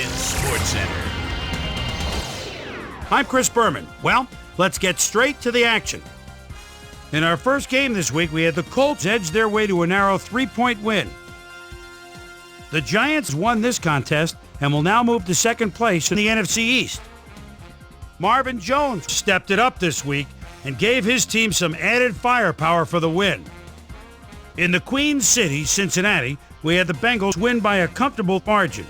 ESPN SportsCenter. I'm Chris Berman. Well, let's get straight to the action. In our first game this week, we had the Colts edge their way to a narrow 3-point win. The Giants won this contest and will now move to second place in the NFC East. Marvin Jones stepped it up this week and gave his team some added firepower for the win. In the Queen City, Cincinnati, we had the Bengals win by a comfortable margin.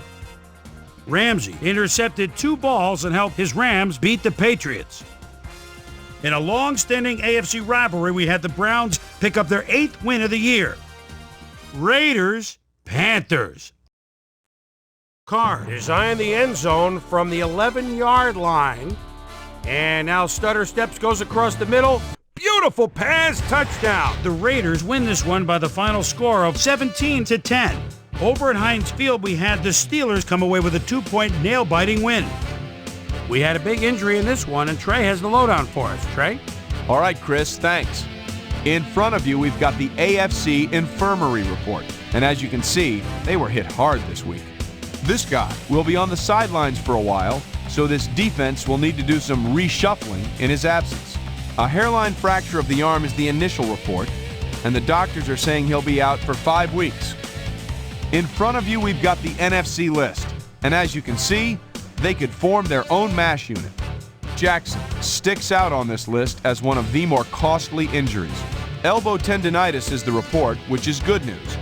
Ramsey intercepted 2 balls and helped his Rams beat the Patriots. In a long-standing AFC rivalry, we had the Browns pick up their 8th win of the year. Raiders, Panthers. Carr is eyeing the end zone from the 11-yard line. And now stutter steps, goes across the middle. Beautiful pass, touchdown. The Raiders win this one by the final score of 17-10. Over at Heinz Field, we had the Steelers come away with a 2-point nail-biting win. We had a big injury in this one, and Trey has the lowdown for us. Trey? All right, Chris, thanks. In front of you, we've got the AFC Infirmary report. And as you can see, they were hit hard this week. This guy will be on the sidelines for a while, so this defense will need to do some reshuffling in his absence. A hairline fracture of the arm is the initial report, and the doctors are saying he'll be out for 5 weeks. In front of you, we've got the NFC list, and as you can see, they could form their own MASH unit. Jackson sticks out on this list as one of the more costly injuries. Elbow tendonitis is the report, which is good news.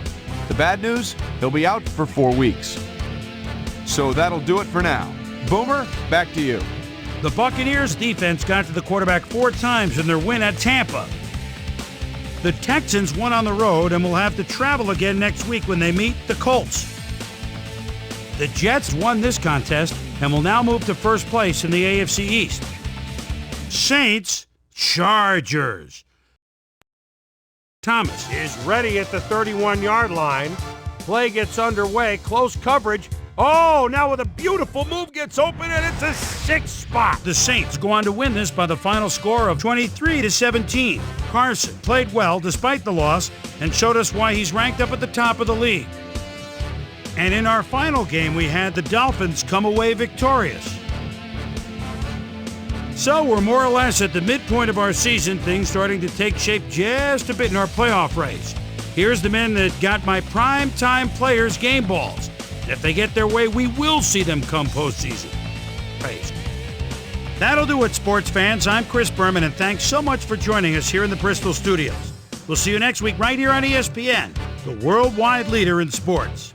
The bad news, he'll be out for 4 weeks. So that'll do it for now. Boomer, back to you. The Buccaneers defense got to the quarterback 4 times in their win at Tampa. The Texans won on the road and will have to travel again next week when they meet the Colts. The Jets won this contest and will now move to first place in the AFC East. Saints, Chargers. Thomas is ready at the 31-yard line. Play gets underway, close coverage. Oh, now with a beautiful move, gets open, and it's a 6 spot. The Saints go on to win this by the final score of 23-17. Carson played well despite the loss and showed us why he's ranked up at the top of the league. And in our final game, we had the Dolphins come away victorious. So we're more or less at the midpoint of our season, things starting to take shape just a bit in our playoff race. Here's the men that got my primetime players game balls. If they get their way, we will see them come postseason. Praise. That'll do it, sports fans. I'm Chris Berman, and thanks so much for joining us here in the Bristol studios. We'll see you next week right here on ESPN, the worldwide leader in sports.